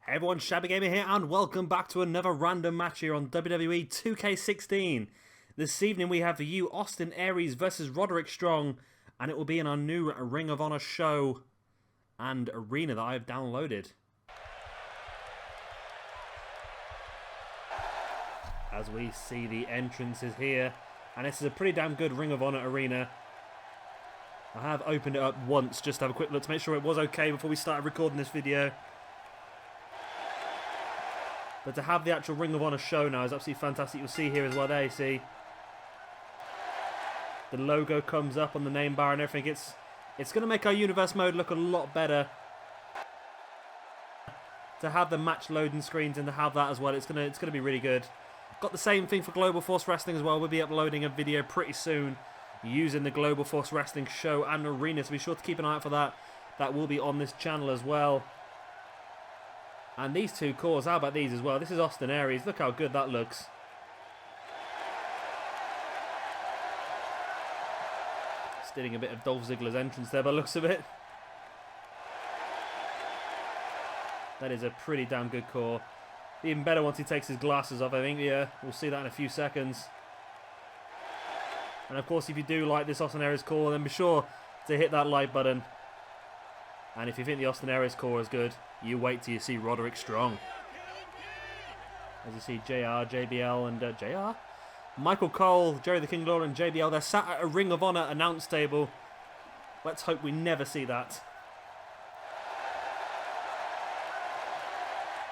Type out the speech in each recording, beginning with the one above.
Hey everyone, Shabby Gamer here, and welcome back to another random match here on WWE 2K16. This evening we have for you Austin Aries versus Roderick Strong, and it will be in our new Ring of Honor show and arena that I have downloaded. As we see the entrances here, and this is a pretty damn good Ring of Honor arena. I have opened it up once just to have a quick look to make sure it was okay before we started recording this video. But to have the actual Ring of Honor show now is absolutely fantastic. You'll see here as well, there you see. The logo comes up on the name bar and everything. It's going to make our universe mode look a lot better. To have the match loading screens and to have that as well, it's going to be really good. Got the same thing for Global Force Wrestling as well. We'll be uploading a video pretty soon using the Global Force Wrestling show and arena, so be sure to keep an eye out for that. That will be on this channel as well. And these two cores, how about these as well? This is Austin Aries. Look how good that looks. Stealing a bit of Dolph Ziggler's entrance there by the looks of it. That is a pretty damn good core. Even better once he takes his glasses off, I think. Yeah, we'll see that in a few seconds. And of course, if you do like this Austin Aries core, then be sure to hit that like button. And if you think the Austin Aries core is good, you wait till you see Roderick Strong. As you see JR, JBL and JR? Michael Cole, Jerry the King Lawler and JBL, they're sat at a Ring of Honor announce table. Let's hope we never see that.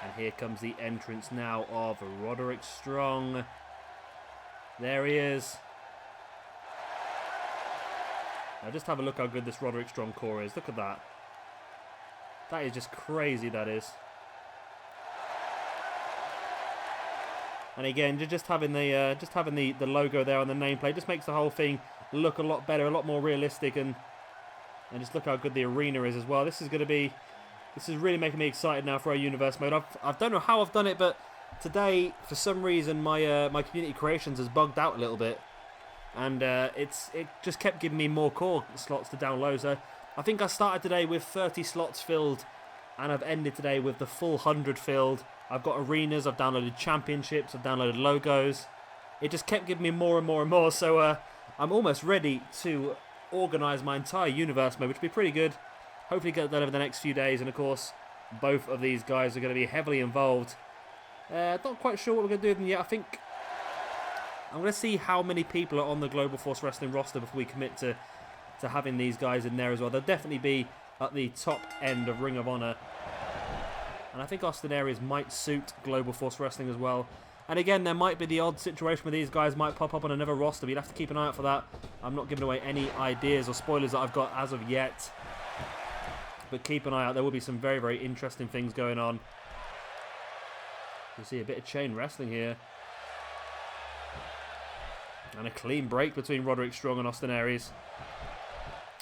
And here comes the entrance now of Roderick Strong. There he is. Now just have a look how good this Roderick Strong core is. Look at that. That is just crazy, that is. And again, just having the logo there on the nameplate just makes the whole thing look a lot better, a lot more realistic, and just look how good the arena is as well. This is really making me excited now for our universe mode. I don't know how I've done it, but today for some reason my community creations has bugged out a little bit, and it just kept giving me more core slots to download. So I think I started today with 30 slots filled, and I've ended today with the full 100 filled. I've got arenas, I've downloaded championships, I've downloaded logos. It just kept giving me more and more and more, so I'm almost ready to organise my entire universe mode, which will be pretty good. Hopefully get that over the next few days, and of course, both of these guys are going to be heavily involved. Not quite sure what we're going to do with them yet. I think I'm going to see how many people are on the Global Force Wrestling roster before we commit to having these guys in there as well. They'll definitely be at the top end of Ring of Honor. And I think Austin Aries might suit Global Force Wrestling as well. And again, there might be the odd situation where these guys might pop up on another roster, but you'll have to keep an eye out for that. I'm not giving away any ideas or spoilers that I've got as of yet. But keep an eye out, there will be some very, very interesting things going on. You see a bit of chain wrestling here. And a clean break between Roderick Strong and Austin Aries.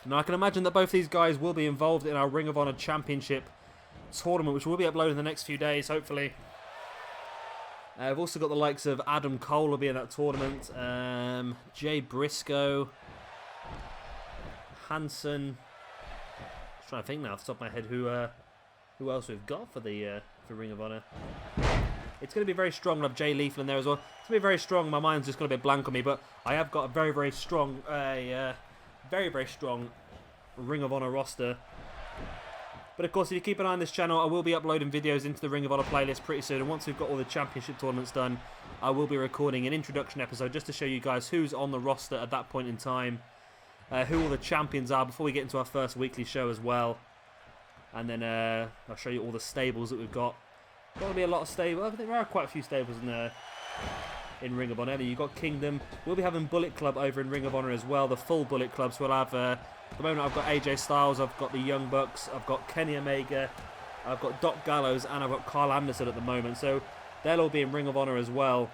Now I can imagine that both these guys will be involved in our Ring of Honor Championship tournament, which will be uploaded in the next few days, hopefully. I've also got the likes of Adam Cole will be in that tournament. Jay Briscoe. Hanson. I'm trying to think now off the top of my head who else we've got for the for Ring of Honor. It's going to be very strong. We'll have Jay Lethal in there as well. It's going to be very strong. My mind's just got a bit blank on me, but I have got a very, very strong very, very strong Ring of Honor roster. But of course, if you keep an eye on this channel, I will be uploading videos into the Ring of Honor playlist pretty soon. And once we've got all the championship tournaments done, I will be recording an introduction episode just to show you guys who's on the roster at that point in time, who all the champions are before we get into our first weekly show as well. And then I'll show you all the stables that we've got. Got to be a lot of stables. I think there are quite a few stables in Ring of Honor. You've got Kingdom. We'll be having Bullet Club over in Ring of Honor as well, the full Bullet Club. So we'll have, at the moment I've got AJ Styles, I've got the Young Bucks, I've got Kenny Omega, I've got Doc Gallows, and I've got Carl Anderson at the moment. So they'll all be in Ring of Honor as well,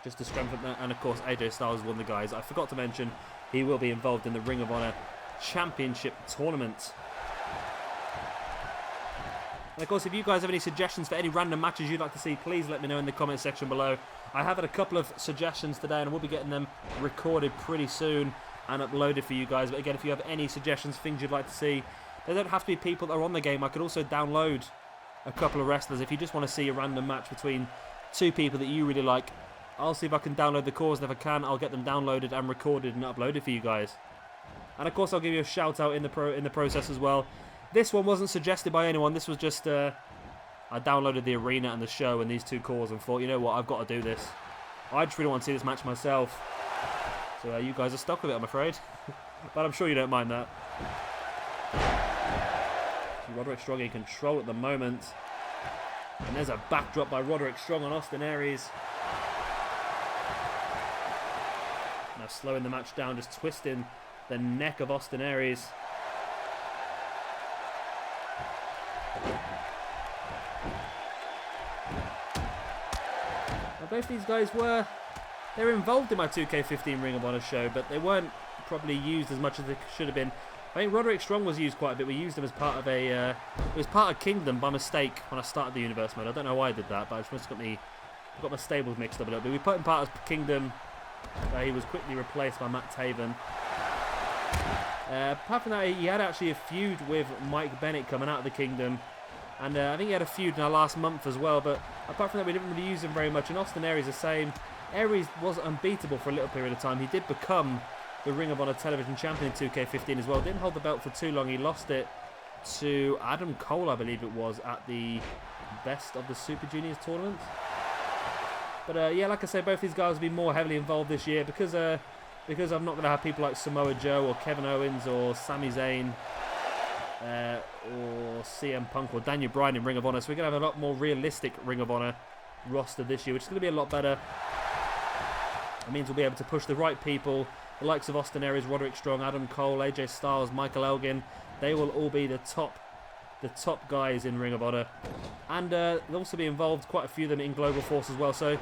just to strengthen that. And of course AJ Styles is one of the guys I forgot to mention. He will be involved in the Ring of Honor Championship Tournament. And of course, if you guys have any suggestions for any random matches you'd like to see, please let me know in the comment section below. I have had a couple of suggestions today, and we'll be getting them recorded pretty soon and uploaded for you guys. But again, if you have any suggestions, things you'd like to see, they don't have to be people that are on the game. I could also download a couple of wrestlers. If you just want to see a random match between two people that you really like, I'll see if I can download the cores, and if I can, I'll get them downloaded and recorded and uploaded for you guys. And of course, I'll give you a shout out in the process as well. This one wasn't suggested by anyone. This was just I downloaded the arena and the show and these two cores and thought, you know what, I've got to do this. I just really want to see this match myself. So you guys are stuck with it, I'm afraid. But I'm sure you don't mind that. Roderick Strong in control at the moment. And there's a backdrop by Roderick Strong on Austin Aries. Now slowing the match down, just twisting the neck of Austin Aries. Now both these guys they're involved in my 2K15 Ring of Honor show, but they weren't probably used as much as they should have been. I think Roderick Strong was used quite a bit. We used him as part of it was part of Kingdom by mistake when I started the universe mode. I don't know why I did that, but I just must have got my stables mixed up a little bit. We put him part of Kingdom. He was quickly replaced by Matt Taven. Apart from that, he had actually a feud with Mike Bennett coming out of the Kingdom. And I think he had a feud in our last month as well. But apart from that, we didn't really use him very much. And Austin Aries the same. Aries was unbeatable for a little period of time. He did become the Ring of Honor Television Champion in 2K15 as well. Didn't hold the belt for too long. He lost it to Adam Cole, I believe it was, at the Best of the Super Juniors tournament. But yeah, like I say, both these guys will be more heavily involved this year because I'm not going to have people like Samoa Joe or Kevin Owens or Sami Zayn or CM Punk or Daniel Bryan in Ring of Honor. So we're going to have a lot more realistic Ring of Honor roster this year, which is going to be a lot better. It means we'll be able to push the right people. The likes of Austin Aries, Roderick Strong, Adam Cole, AJ Styles, Michael Elgin. They will all be the top guys in Ring of Honor. And they'll also be involved, quite a few of them, in Global Force as well. So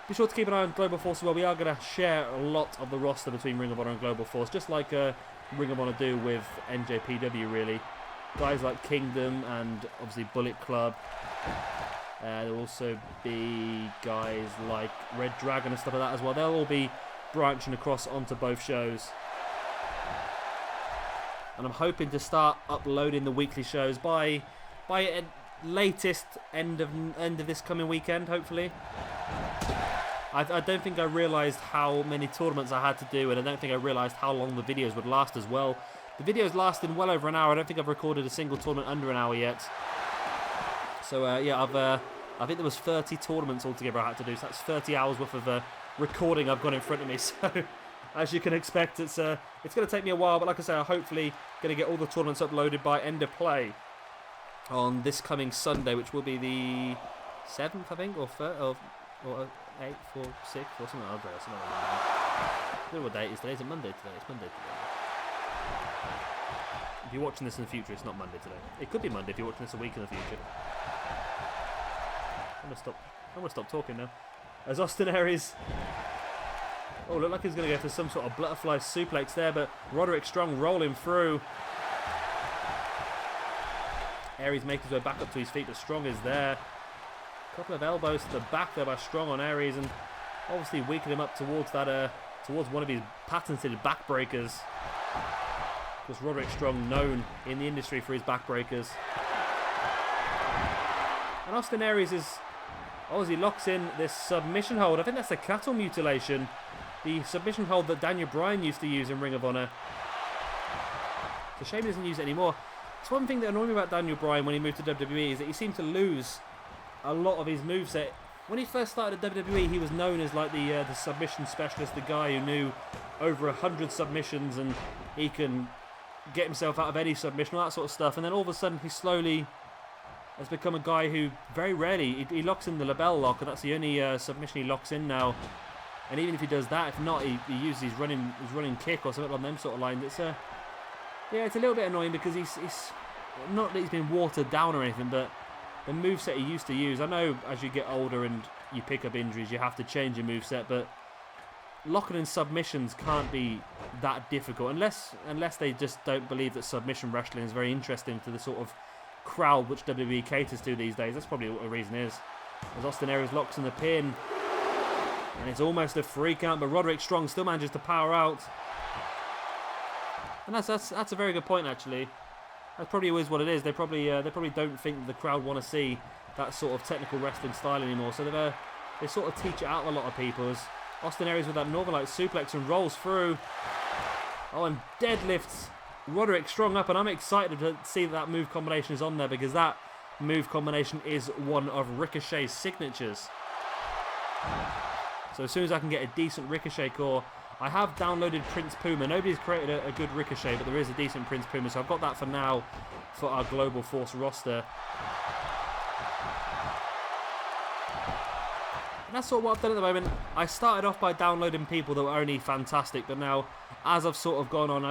be sure to keep an eye on Global Force as well. We are going to share a lot of the roster between Ring of Honor and Global Force, just like Ring of Honor do with NJPW, really. Guys like Kingdom and obviously Bullet Club. There'll also be guys like Red Dragon and stuff like that as well. They'll all be branching across onto both shows. And I'm hoping to start uploading the weekly shows by latest end of this coming weekend, hopefully. I don't think I realised how many tournaments I had to do, and I don't think I realised how long the videos would last as well. The videos lasted well over an hour. I don't think I've recorded a single tournament under an hour yet. So yeah, I think there was 30 tournaments altogether I had to do. So that's 30 hours worth of recording I've got in front of me. So as you can expect, it's going to take me a while. But like I say, I'm hopefully going to get all the tournaments uploaded by end of play on this coming Sunday, which will be the 7th, I think, or 8th or 6th or something like that. I don't know what date it is today. Is it Monday today? It's Monday today. If you're watching this in the future, it's not Monday today. It could be Monday if you're watching this a week in the future. I'm gonna stop talking now. As Austin Aries, looked like he's gonna go for some sort of butterfly suplex there, but Roderick Strong rolling through. Aries making his way back up to his feet, but Strong is there. A couple of elbows to the back there by Strong on Aries, and obviously weakening him up towards that towards one of his patented backbreakers. Because Roderick Strong known in the industry for his backbreakers. And Austin Aries is, as he locks in this submission hold. I think that's a cattle mutilation. The submission hold that Daniel Bryan used to use in Ring of Honor. It's a shame he doesn't use it anymore. It's one thing that annoyed me about Daniel Bryan when he moved to WWE is that he seemed to lose a lot of his moveset. When he first started at WWE, he was known as like the submission specialist, the guy who knew over 100 submissions and he can get himself out of any submission, all that sort of stuff. And then all of a sudden, he slowly has become a guy who very rarely he locks in the label lock, and that's the only submission he locks in now. And even if he does that, if not, he uses his running kick or something along them sort of lines. It's it's a little bit annoying because he's not that he's been watered down or anything, but the moveset he used to use. I know as you get older and you pick up injuries, you have to change your moveset, but locking in submissions can't be that difficult unless they just don't believe that submission wrestling is very interesting to the sort of crowd which WWE caters to these days. That's probably what the reason is. As Austin Aries locks in the pin, and it's almost a free count, but Roderick Strong still manages to power out. And that's a very good point actually. That probably is what it is. They probably don't think the crowd want to see that sort of technical wrestling style anymore. So they sort of teach it out to a lot of people. As Austin Aries with that Northern Light suplex and rolls through. Oh, and deadlifts Roderick Strong up, and I'm excited to see that move combination is on there, because that move combination is one of Ricochet's signatures. So as soon as I can get a decent Ricochet core, I have downloaded Prince Puma. Nobody's created a good Ricochet, but there is a decent Prince Puma, so I've got that for now for our Global Force roster. And that's sort of what I've done at the moment. I started off by downloading people that were only fantastic, but now, as I've sort of gone on,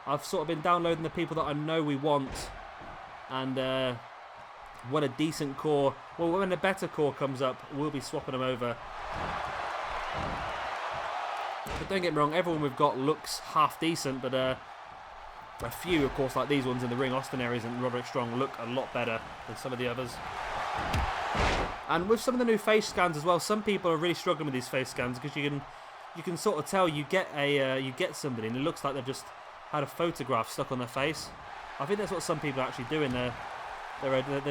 I've sort of been downloading the people that I know we want, and when a decent core, well, when a better core comes up, we'll be swapping them over. But don't get me wrong, everyone we've got looks half decent, but a few, of course, like these ones in the ring, Austin Aries and Roderick Strong, look a lot better than some of the others. And with some of the new face scans as well, some people are really struggling with these face scans, because you can sort of tell you get somebody and it looks like they've just had a photograph stuck on their face. I think that's what some people are actually doing. They're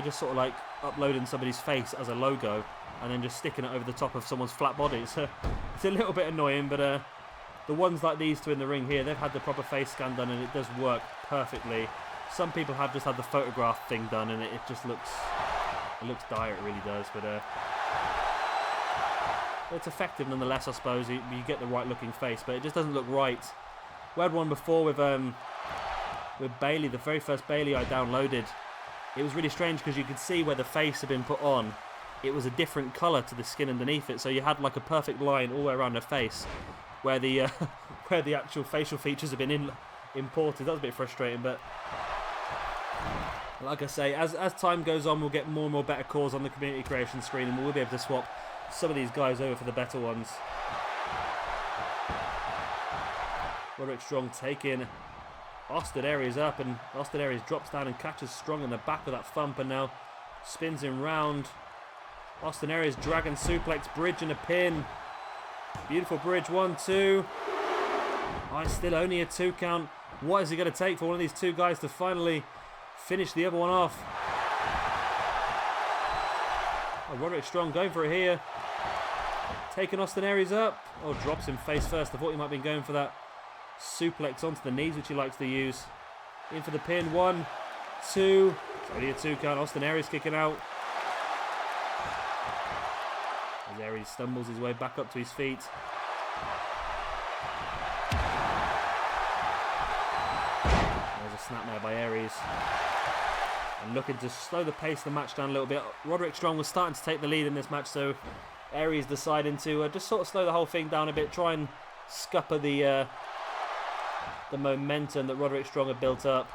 just sort of like uploading somebody's face as a logo and then just sticking it over the top of someone's flat body. So it's a little bit annoying, but the ones like these two in the ring here, they've had the proper face scan done and it does work perfectly. Some people have just had the photograph thing done and it just looks dire, it really does, but it's effective nonetheless, I suppose. You get the right looking face, but it just doesn't look right. We had one before with Bailey, the very first Bailey I downloaded. It was really strange because you could see where the face had been put on. It was a different colour to the skin underneath it, so you had like a perfect line all the way around her face, where the where the actual facial features have been imported. That was a bit frustrating, but like I say, as time goes on, we'll get more and more better cores on the community creation screen, and we'll be able to swap some of these guys over for the better ones. Roderick Strong taking Austin Aries up, and Austin Aries drops down and catches Strong in the back of that thump, and now spins him round. Austin Aries dragon suplex, bridge and a pin. Beautiful bridge, 1, 2. Oh, it's still only a 2 count. What is it going to take for one of these two guys to finally finish the other one off? Oh, Roderick Strong going for it here. Taking Austin Aries up. Oh, drops him face first. I thought he might have been going for that suplex onto the knees, which he likes to use. In for the pin, 1, 2. It's only a 2 count. Austin Aries kicking out. As Aries stumbles his way back up to his feet. There's a snapmare by Aries. And looking to slow the pace of the match down a little bit. Roderick Strong was starting to take the lead in this match, so Aries deciding to just sort of slow the whole thing down a bit, try and scupper the momentum that Roderick Strong had built up.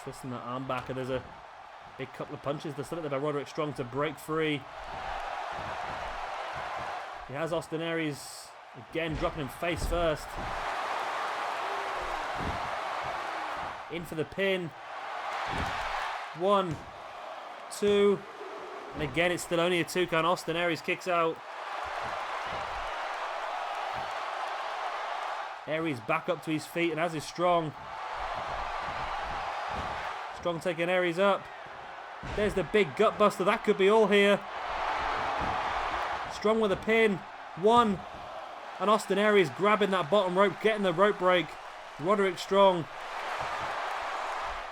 Twisting that arm back, and there's a big couple of punches that's still there by Roderick Strong to break free. He has Austin Aries again, dropping him face first. In for the pin. 1, 2. And again, it's still only a 2 count. Austin Aries kicks out. Aries back up to his feet, and as is Strong. Strong taking Aries up. There's the big gut buster. That could be all here. Strong with a pin. 1. And Austin Aries grabbing that bottom rope, getting the rope break. Roderick Strong.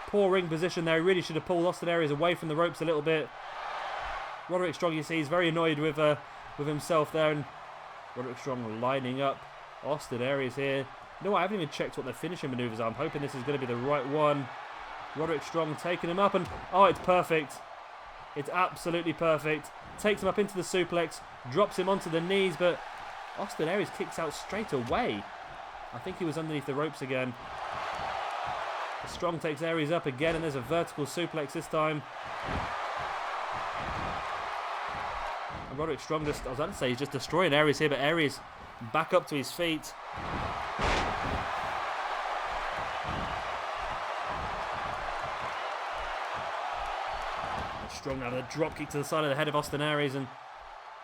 Poor ring position there. He really should have pulled Austin Aries away from the ropes a little bit. Roderick Strong, you see, he's very annoyed with himself there. And Roderick Strong lining up Austin Aries here. You know what? I haven't even checked what their finishing maneuvers are. I'm hoping this is going to be the right one. Roderick Strong taking him up, and oh, it's perfect. It's absolutely perfect. Takes him up into the suplex, drops him onto the knees, but Austin Aries kicks out straight away. I think he was underneath the ropes again. Strong takes Aries up again, and there's a vertical suplex this time. And Roderick Strong just, I was about to say, he's just destroying Aries here, but Aries back up to his feet. Strong now with a drop kick to the side of the head of Austin Aries, and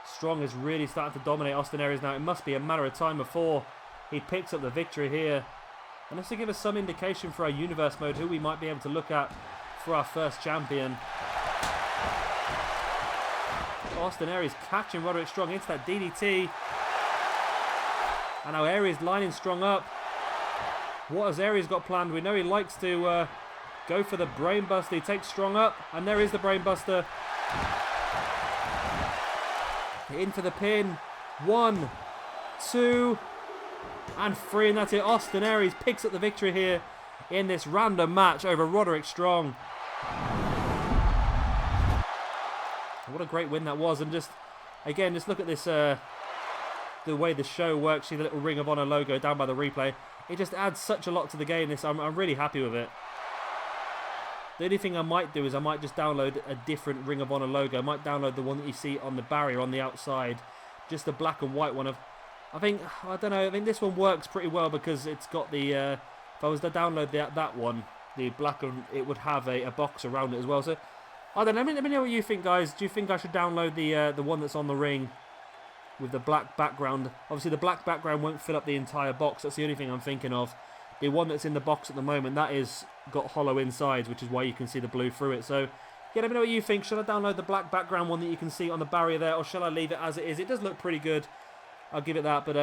Strong is really starting to dominate Austin Aries now. It must be a matter of time before he picks up the victory here. And this will give us some indication for our universe mode, who we might be able to look at for our first champion. Austin Aries catching Roderick Strong into that DDT. And now Aries lining Strong up. What has Aries got planned? We know he likes to go for the brainbuster. He takes Strong up, and there is the brainbuster. In for the pin. 1, 2, and 3, and that's it. Austin Aries picks up the victory here in this random match over Roderick Strong. What a great win that was. And just, again, just look at this, the way the show works. See the little Ring of Honor logo down by the replay. It just adds such a lot to the game. I'm really happy with it. The only thing I might do is I might just download a different Ring of Honor logo. I might download the one that you see on the barrier on the outside. Just the black and white one. I think this one works pretty well because it's got the, if I was to download that one, the black, and it would have a box around it as well. So, I don't know, let me know what you think, guys. Do you think I should download the one that's on the ring with the black background? Obviously, the black background won't fill up the entire box. That's the only thing I'm thinking of. The one that's in the box at the moment, that is got hollow insides, which is why you can see the blue through it. So, yeah, let me know what you think. Should I download the black background one that you can see on the barrier there, or shall I leave it as it is? It does look pretty good. I'll give it that, but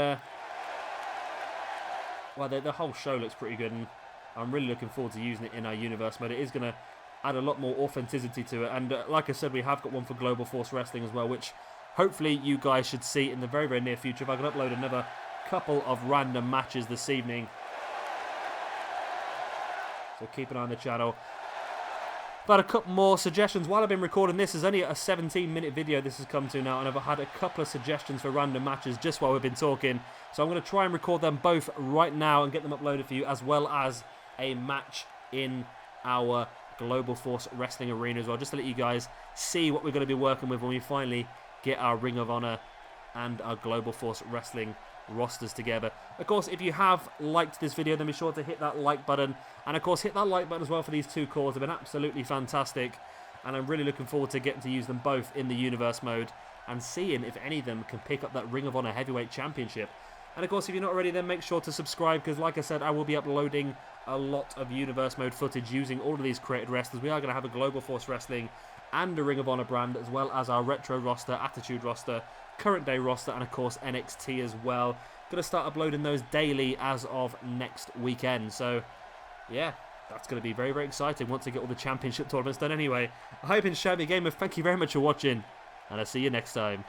well, the whole show looks pretty good, and I'm really looking forward to using it in our universe mode. It is going to add a lot more authenticity to it, and like I said, we have got one for Global Force Wrestling as well, which hopefully you guys should see in the very, very near future. If I can upload another couple of random matches this evening. So keep an eye on the channel. I've had a couple more suggestions while I've been recording this. Is only a 17-minute video this has come to now, and I've had a couple of suggestions for random matches just while we've been talking. So I'm going to try and record them both right now and get them uploaded for you, as well as a match in our Global Force Wrestling arena as well, just to let you guys see what we're going to be working with when we finally get our Ring of Honor and our Global Force Wrestling rosters together. Of course, if you have liked this video, then be sure to hit that like button, and of course hit that like button as well for these two cores. They've been absolutely fantastic, and I'm really looking forward to getting to use them both in the universe mode and seeing if any of them can pick up that Ring of Honor Heavyweight Championship. And of course, if you're not already, then make sure to subscribe, because like I said, I will be uploading a lot of universe mode footage using all of these created wrestlers. We are going to have a Global Force Wrestling and a Ring of Honor brand, as well as our retro roster, attitude roster, current day roster, and of course NXT as well. Going to start uploading those daily as of next weekend. So yeah, that's going to be very, very exciting once I get all the championship tournaments done anyway. I hope you enjoyed the game, and thank you very much for watching, and I'll see you next time.